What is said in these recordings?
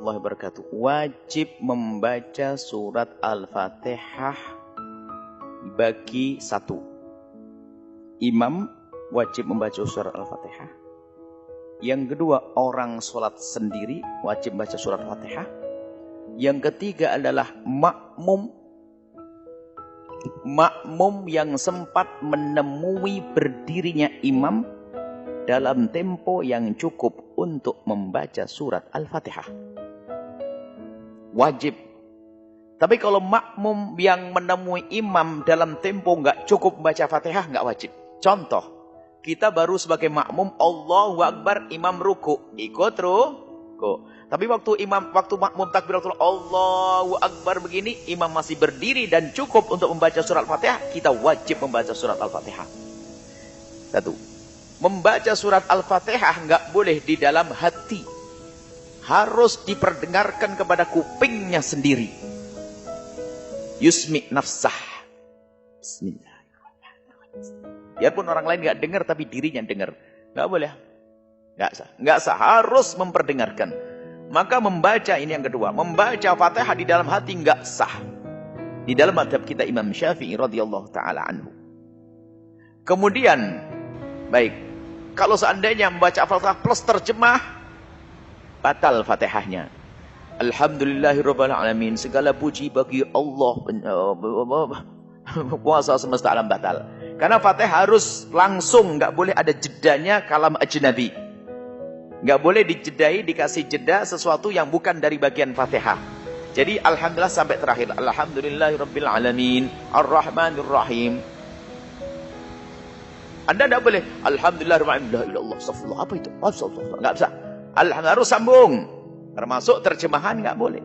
warahmatullahi wabarakatuh. Wajib membaca surat Al-Fatihah bagi satu. Imam wajib membaca surat Al-Fatihah. Yang kedua, orang sholat sendiri wajib membaca surat Al-Fatihah. Yang ketiga adalah makmum. Makmum yang sempat menemui berdirinya imam dalam tempo yang cukup untuk membaca surat Al-Fatihah. Wajib. Tapi kalau makmum yang menemui imam dalam tempo nggak cukup membaca Fatihah, nggak wajib. Contoh, kita baru sebagai makmum, Allahu Akbar, imam ruku, ikut ruku. Tapi waktu makmum takbiratul Allahu Akbar begini, imam masih berdiri dan cukup untuk membaca surat Al-Fatihah, kita wajib membaca surat Al-Fatihah. Satu. Membaca surat Al-Fatihah nggak boleh di dalam hati. Harus diperdengarkan kepada kupingnya sendiri. Yusmi nafsah. Bismillahirrahmanirrahim. Biarpun orang lain nggak dengar, tapi dirinya dengar. Nggak boleh. Nggak sah. Harus memperdengarkan. Maka membaca, ini yang kedua. Membaca Fatihah di dalam hati nggak sah. Di dalam madhab kita Imam Syafi'i radhiyallahu ta'ala anhu. Kemudian, baik. Kalau seandainya membaca Al-Fatihah plus terjemah, batal Fatihahnya. Alhamdulillahirabbil alamin, segala puji bagi Allah, kuasa semesta alam, batal. Karena Fatihah harus langsung, nggak boleh ada jedanya kalam ajnabi. Nggak boleh dijedai, dikasih jeda sesuatu yang bukan dari bagian Fatihah. Jadi alhamdulillah sampai terakhir. Alhamdulillahirabbil alamin, arrahmanirrahim. Anda tidak boleh alhamdulillah astagfirullah, apa itu? Astagfirullah, enggak bisa. Alhamdulillah harus sambung. Termasuk terjemahan enggak boleh.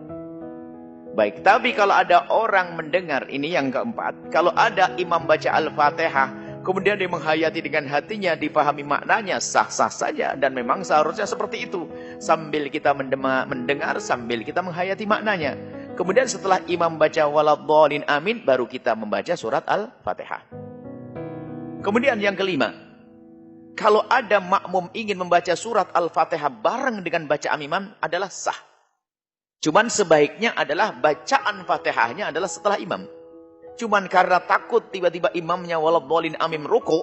Baik, tapi kalau ada orang mendengar, ini yang keempat, kalau ada imam baca Al-Fatihah, kemudian dia menghayati dengan hatinya, dipahami maknanya, sah-sah saja, dan memang seharusnya seperti itu. Sambil kita mendengar, sambil kita menghayati maknanya. Kemudian setelah imam baca waladhdallin amin, baru kita membaca surat Al-Fatihah. Kemudian yang kelima, kalau ada makmum ingin membaca surat Al-Fatihah bareng dengan bacaan imam adalah sah. Cuman sebaiknya adalah bacaan Fatihahnya adalah setelah imam. Cuman karena takut tiba-tiba imamnya waladhdallin amin ruku,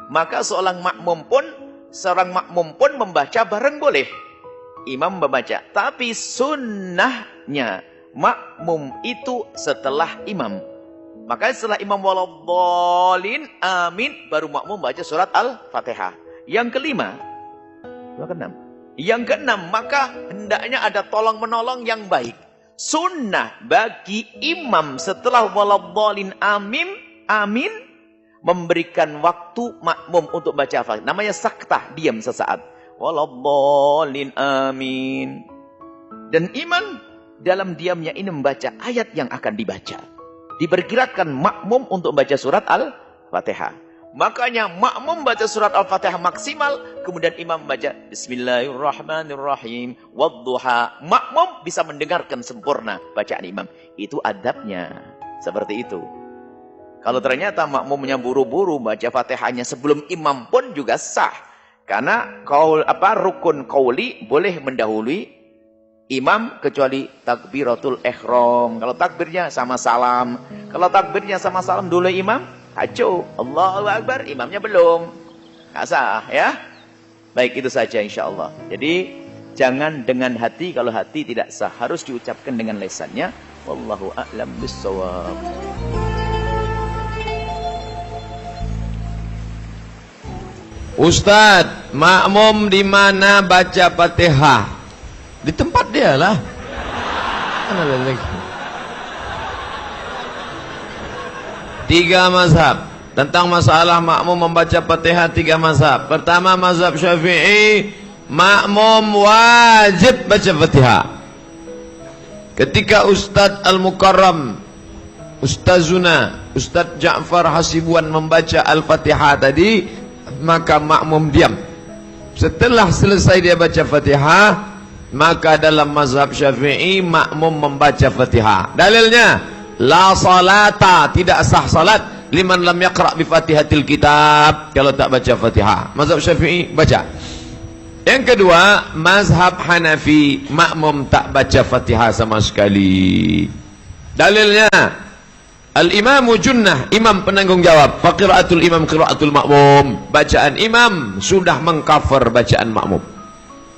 maka seorang makmum pun membaca bareng boleh. Imam membaca, tapi sunnahnya makmum itu setelah imam. Maka setelah imam waladhdallin amin, baru makmum baca surat Al-Fatihah. Yang kelima, yang keenam, maka hendaknya ada tolong-menolong yang baik. Sunnah bagi imam setelah waladhdallin amin, memberikan waktu makmum untuk baca Al-Fatihah. Namanya saktah, diam sesaat. Waladhdallin amin. Dan imam dalam diamnya ini membaca ayat yang akan dibaca. Diperkirakan makmum untuk baca surat Al-Fatihah. Makanya makmum baca surat Al-Fatihah maksimal, kemudian imam baca Bismillahirrahmanirrahim wadduha. Makmum bisa mendengarkan sempurna bacaan imam. Itu adabnya. Seperti itu. Kalau ternyata makmumnya buru-buru baca Fatihahnya sebelum imam pun juga sah. Karena rukun qauli boleh mendahului imam kecuali takbiratul ihram. Kalau takbirnya sama salam. Kalau takbirnya sama salam dulu imam, kacau. Allahu Akbar, imamnya belum. Nggak sah ya. Baik, itu saja insyaAllah. Jadi jangan dengan hati, kalau hati tidak sah. Harus diucapkan dengan lisannya. Wallahu a'lam bissawab. Ustadz, makmum di mana baca Fatihah? Di tempat dia lah. Tiga mazhab tentang masalah makmum membaca Fatihah, tiga mazhab. Pertama, mazhab Syafi'i, makmum wajib baca Fatihah. Ketika Ustadz Al-Mukarram, Ustazuna, Ustadz Ja'far Hasibuan membaca Al-Fatihah tadi, maka makmum diam. Setelah selesai dia baca Fatihah, maka dalam mazhab Syafi'i makmum membaca Fatihah. Dalilnya, la salata, tidak sah salat liman lam yaqra' bi Fatihatil kitab, kalau tak baca Fatihah. Mazhab Syafi'i baca. Yang kedua, mazhab Hanafi, makmum tak baca Fatihah sama sekali. Dalilnya Al-Imamu Junnah, imam penanggung jawab. Faqiraatul imam qiraatul makmum. Bacaan imam sudah mengcover bacaan makmum.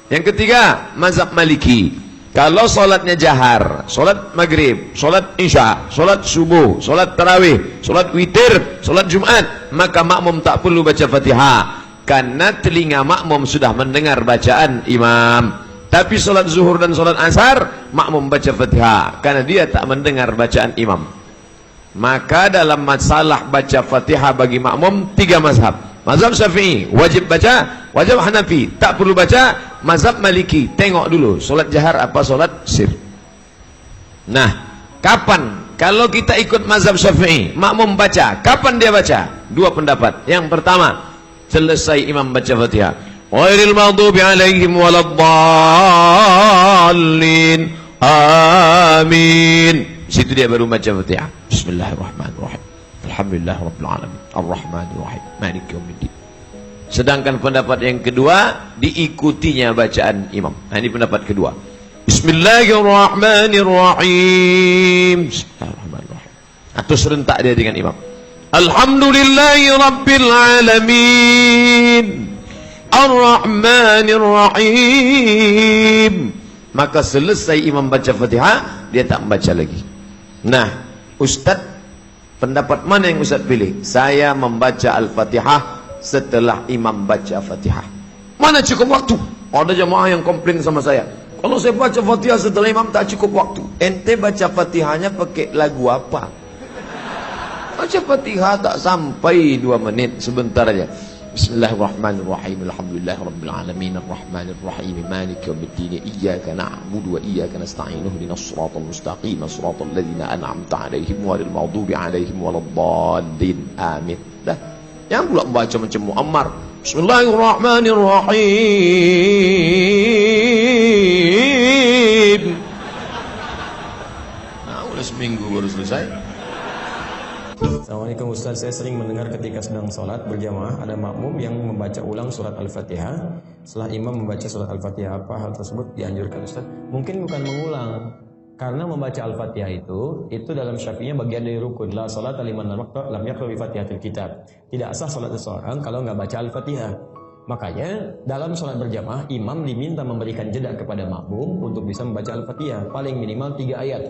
Yang ketiga, mazhab Maliki. Kalau solatnya jahar, solat maghrib, solat isya, solat subuh, solat tarawih, solat witir, solat Jumat, maka makmum tak perlu baca Fatihah, karena telinga makmum sudah mendengar bacaan imam. Tapi solat zuhur dan solat asar, makmum baca Fatihah, karena dia tak mendengar bacaan imam. Maka dalam masalah baca Fatihah bagi makmum, 3 mazhab. Mazhab Syafi'i wajib baca, mazhab Hanafi tak perlu baca, mazhab Maliki tengok dulu solat jahar apa solat sir. Nah, kapan kalau kita ikut mazhab Syafi'i, makmum baca, kapan dia baca? 2 pendapat. Yang pertama, selesai imam baca Fatihah, ghairil maghdubi alaihim waladdallin, amin. Situ dia baru baca Fatihah. Bismillahirrahmanirrahim. Alhamdulillah rabbil alamin. Arrahmanir rahim. Maliki yaumiddin. Sedangkan pendapat yang kedua, diikutinya bacaan imam. Nah, ini pendapat kedua. Bismillahirrahmanirrahim. Bismillahirrahmanirrahim. Atau serentak dia dengan imam. Alhamdulillahi rabbil alamin. Arrahmanir rahim. Maka selesai imam baca Fatihah, dia tak membaca lagi. Nah, Ustaz, pendapat mana yang Ustaz pilih? Saya membaca Al-Fatihah setelah imam baca Fatihah. Mana cukup waktu? Ada jemaah yang komplain sama saya, kalau saya baca Fatihah setelah imam tak cukup waktu. Ente baca Fatihahnya pakai lagu apa? Baca Fatihah tak sampai 2 menit, sebentar aja. Bismillahirrahmanirrahim. Alhamdulillahirabbil alamin, arrahmanir rahim, maliki yaumiddin, iyyaka na'budu wa iyyaka nasta'in, ihdinas siratal mustaqim, siratal ladzina an'amta 'alaihim ghairil maghdubi 'alaihim waladdallin. Amin. Dah. Yang pula membaca macam Muammar, Bismillahirrahmanirrahim. Nah, udah seminggu baru selesai. Assalamualaikum Ustaz, saya sering mendengar ketika sedang sholat berjamaah ada makmum yang membaca ulang surat Al-Fatihah setelah imam membaca surat Al-Fatihah. Apa hal tersebut dianjurkan Ustaz? Mungkin bukan mengulang, karena membaca Al-Fatihah itu dalam Syafi'iyah bagian dari rukun. La salata liman lam yaqra bi Fatihatil Kitab. Tidak sah salat seseorang kalau enggak baca Al-Fatihah. Makanya dalam sholat berjamaah imam diminta memberikan jeda kepada makmum untuk bisa membaca Al-Fatihah paling minimal 3 ayat.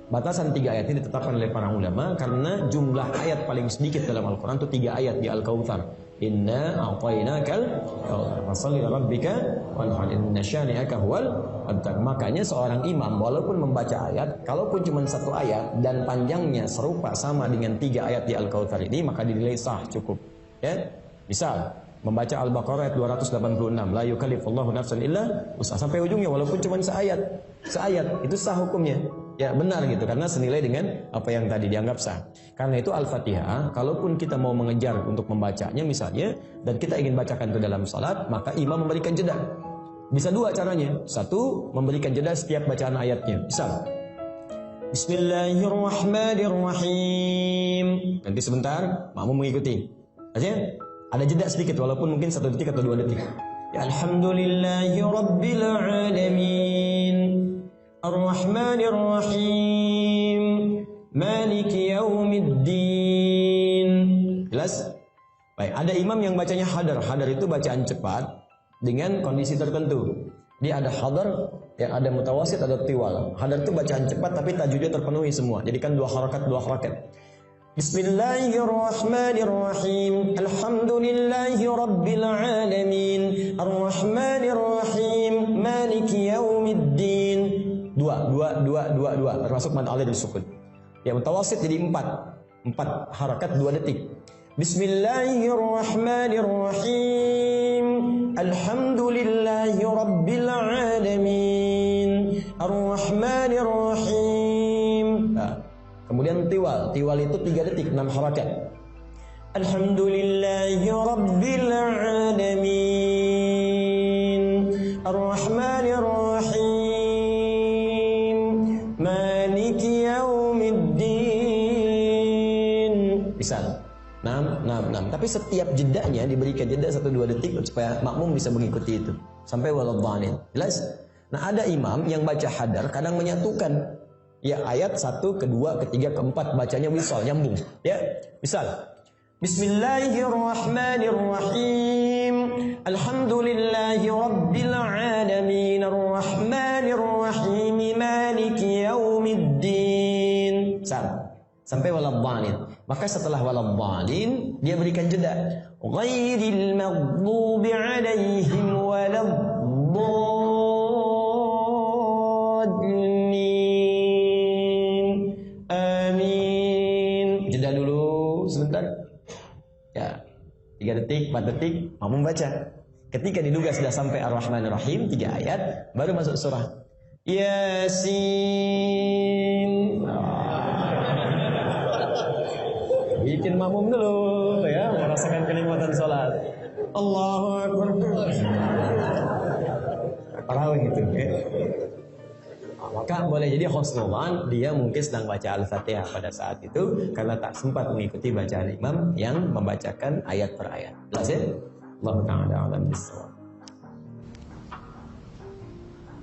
Batasan 3 ayat ini ditetapkan oleh para ulama karena jumlah ayat paling sedikit dalam Al-Quran itu 3 ayat di Al-Kautsar. Inna a'tainakal kautsar fasholli rabbika wanhar inna syani'aka huwal abtar. Makanya seorang imam walaupun membaca ayat, kalaupun cuma 1 ayat dan panjangnya serupa sama dengan 3 ayat di Al-Kautsar ini, maka dinilai sah, cukup. Ya, misal membaca Al-Baqarah ayat 286, la yukallifullahu nafsan illa wus'aha, sampai ujungnya walaupun cuma seayat itu sah hukumnya. Ya benar gitu, karena senilai dengan apa yang tadi dianggap sah. Karena itu Al-Fatihah, kalaupun kita mau mengejar untuk membacanya misalnya, dan kita ingin bacakan itu dalam salat, maka imam memberikan jeda. Bisa 2 caranya. 1, memberikan jeda setiap bacaan ayatnya. Misal Bismillahirrahmanirrahim. Nanti sebentar, makmum mengikuti. Artinya ada jeda sedikit, walaupun mungkin 1 detik atau 2 detik. Ya Alhamdulillahi Rabbil Alamin, Ar-Rahmanir-Rahim, Maliki Yaumiddin. Jelas? Baik, ada imam yang bacanya hadar. Hadar itu bacaan cepat dengan kondisi tertentu. Dia ada hadar, yang ada mutawasit, ada tiwal. Hadar itu bacaan cepat tapi tajwidnya terpenuhi semua. Jadi kan 2 harakat. Bismillahirrahmanirrahim, Alhamdulillahi Rabbil Alamin, Ar-Rahmanir-Rahim, Maliki Yaumiddin. 2 termasuk mad alif disukun. Ya mutawasit jadi 4 harakat 2 detik. Bismillahirrahmanirrahim, Alhamdulillahi Rabbil Alamin, Ar-Rahmanir-Rahim. Nah, kemudian tiwal itu 3 detik, 6 harakat. Alhamdulillahi Rabbil Alamin, Ar-Rahmanir-Rahim, Maliki Yaumiddin. Bisa 6. Tapi setiap jedanya diberikan jeda 1-2 detik supaya makmum bisa mengikuti itu. Sampai waladhdallin. Jelas? Nah, ada imam yang baca hadar kadang menyatukan. Ya, ayat 1, kedua, ketiga, keempat bacanya wisal, nyambung. Ya, misal Bismillahirrahmanirrahim. Alhamdulillahi rabbil alamin arrahmanir rahim maliki yaumiddin. Sampai waladhdallin. Maka setelah waladhdallin dia berikan jeda. Ghairil maghdubi alaihim waladdallin. Amin. Jeda dulu sebentar. Ya, 3 detik, 4 detik, makmum baca. Ketika diduga sudah sampai Ar-Rahmanir Rahim, 3 ayat, baru masuk surah Yasin. Bikin makmum dulu, ya, merasakan kenikmatan sholat. Allahu Akbar. Tarawih gitu, ya. Maka boleh jadi khusnudzan dia mungkin sedang baca Al-Fatihah pada saat itu karena tak sempat mengikuti bacaan imam yang membacakan ayat per ayat. Jelas ya? Allahu ta'ala a'lam bissawab.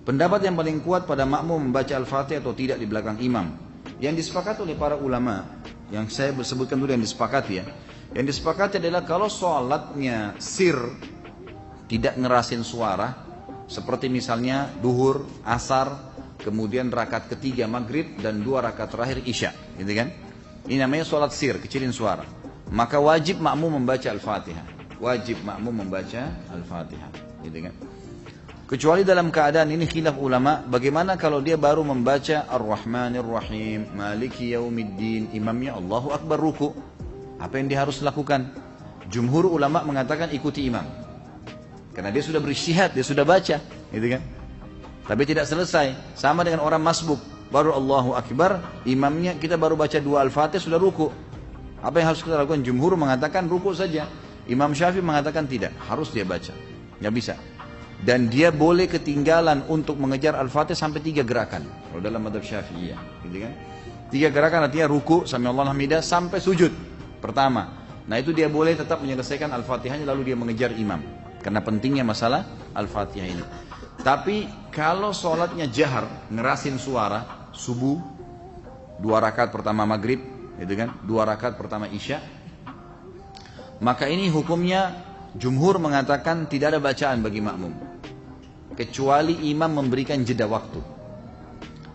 Pendapat yang paling kuat pada makmum membaca Al-Fatihah atau tidak di belakang imam, yang disepakati oleh para ulama, yang saya sebutkan dulu yang disepakati ya. Yang disepakati adalah kalau sholatnya sir, tidak ngerasin suara, seperti misalnya duhur, asar, kemudian rakaat ketiga maghrib dan 2 rakaat terakhir isya, gitu kan? Ini namanya sholat sir, kecilin suara. Maka wajib makmum membaca Al-Fatihah. Wajib makmum membaca Al-Fatihah, gitu kan? Kecuali dalam keadaan ini khilaf ulama, bagaimana kalau dia baru membaca Ar-Rahmanir Rahim, Maliki Yaumiddin, imamnya Allahu Akbar ruku. Apa yang dia harus lakukan? Jumhur ulama mengatakan ikuti imam. Karena dia sudah berijtihad, dia sudah baca, gitu kan? Tapi tidak selesai, sama dengan orang masbuk, baru Allahu Akbar, imamnya kita baru baca 2 Al-Fatihah sudah ruku. Apa yang harus kita lakukan? Jumhur mengatakan ruku saja. Imam Syafi'i mengatakan tidak, harus dia baca. Nggak bisa. Dan dia boleh ketinggalan untuk mengejar Al-Fatihah sampai 3 gerakan. Kalau dalam madhab Syafi'iyah, gitu kan? 3 gerakan artinya ruku, sami Allahu hamidah, sampai sujud pertama. Nah itu dia boleh tetap menyelesaikan Al-Fatihahnya lalu dia mengejar imam. Karena pentingnya masalah Al-Fatihah ini. Tapi kalau sholatnya jahar, ngerasin suara, subuh, 2 rakaat pertama maghrib, gitu kan? 2 rakaat pertama isya, maka ini hukumnya jumhur mengatakan tidak ada bacaan bagi makmum, kecuali imam memberikan jeda waktu.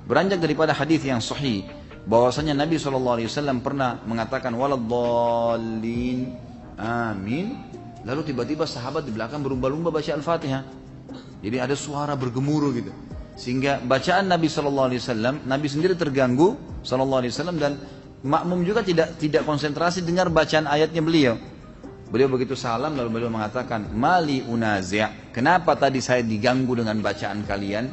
Beranjak daripada hadis yang sahih, bahwasanya Nabi SAW pernah mengatakan waladdallin, amin. Lalu tiba-tiba sahabat di belakang berlumba-lumba baca Al-Fatihah. Jadi ada suara bergemuruh gitu. Sehingga bacaan Nabi SAW, Nabi sendiri terganggu SAW dan makmum juga tidak konsentrasi dengar bacaan ayatnya beliau. Beliau begitu salam lalu beliau mengatakan, Mali unazi', kenapa tadi saya diganggu dengan bacaan kalian?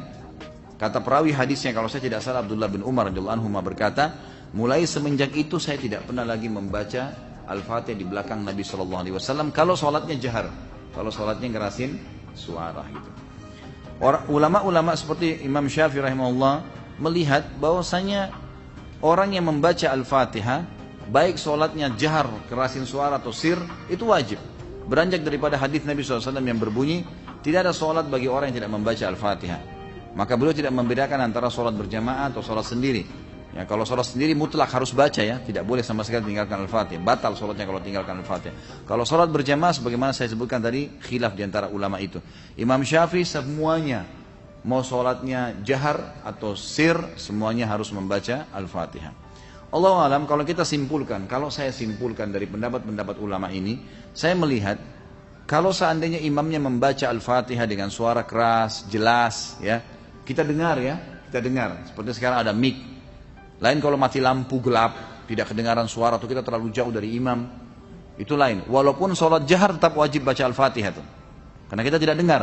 Kata perawi hadisnya kalau saya tidak salah Abdullah bin Umar radhiyallahu anhu berkata, mulai semenjak itu saya tidak pernah lagi membaca Al-Fatihah di belakang Nabi SAW kalau sholatnya jahar, kalau sholatnya ngerasin suara gitu. Ulama-ulama seperti Imam Syafi'i rahimahullah melihat bahwasanya orang yang membaca Al-Fatihah baik sholatnya jahar, kerasin suara atau sir, itu wajib. Beranjak daripada hadis Nabi SAW yang berbunyi, tidak ada sholat bagi orang yang tidak membaca Al-Fatihah. Maka beliau tidak membedakan antara sholat berjamaah atau sholat sendiri. Ya, kalau sholat sendiri mutlak harus baca ya, tidak boleh sama sekali tinggalkan Al-Fatihah. Batal sholatnya kalau tinggalkan Al-Fatihah. Kalau sholat berjamaah, sebagaimana saya sebutkan tadi, khilaf diantara ulama itu. Imam Syafi'i semuanya, mau sholatnya jahar atau sir, semuanya harus membaca Al-Fatihah. Allahu a'lam, kalau kita simpulkan, kalau saya simpulkan dari pendapat-pendapat ulama ini, saya melihat kalau seandainya imamnya membaca Al-Fatihah dengan suara keras, jelas, ya, kita dengar ya, kita dengar. Seperti sekarang ada mic. Lain kalau mati lampu gelap, tidak kedengaran suara atau kita terlalu jauh dari imam, itu lain. Walaupun sholat jahar tetap wajib baca Al-Fatihah tuh, karena kita tidak dengar.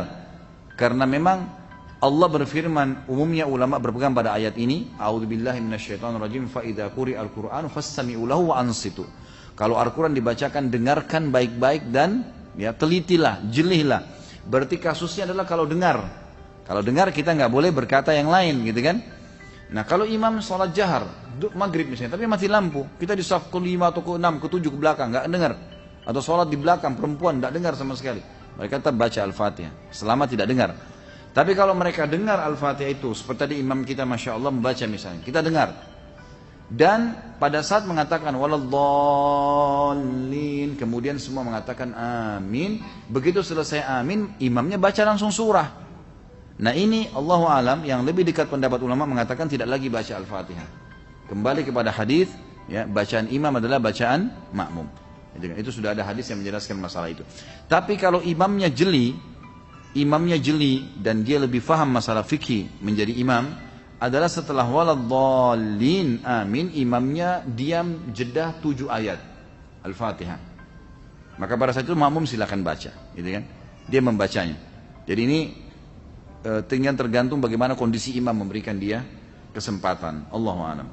Karena memang Allah berfirman, umumnya ulama berpegang pada ayat ini, A'udzubillahi minasyaitonirrajim, fa idza quri'al Qur'an fastami'u lahu wa ansitu. Kalau Al-Qur'an dibacakan, dengarkan baik-baik dan ya telitilah, jelihlah. Berarti kasusnya adalah kalau dengar. Kalau dengar kita nggak boleh berkata yang lain, gitu kan? Nah kalau imam sholat jahar, maghrib misalnya, tapi mati lampu, kita di saf ke-5 atau ke-6, ke-7 ke belakang, nggak dengar. Atau sholat di belakang perempuan tidak dengar sama sekali, mereka tetap baca Al-Fatihah selama tidak dengar. Tapi kalau mereka dengar Al-Fatihah itu, seperti tadi imam kita Masya Allah membaca misalnya, kita dengar. Dan pada saat mengatakan waladhdallin, kemudian semua mengatakan amin. Begitu selesai amin, imamnya baca langsung surah. Nah ini Allahu alam, yang lebih dekat pendapat ulama mengatakan tidak lagi baca Al-Fatihah. Kembali kepada hadis, ya, bacaan imam adalah bacaan makmum. Itu sudah ada hadis yang menjelaskan masalah itu. Tapi kalau imamnya jeli dan dia lebih faham masalah fikih menjadi imam, adalah setelah waladhdallin amin, imamnya diam jeda 7 ayat Al-Fatihah. Maka pada saat itu makmum silakan baca, gitu kan? Dia membacanya. Jadi ini tinggal tergantung bagaimana kondisi imam memberikan dia kesempatan. Allahu a'lam.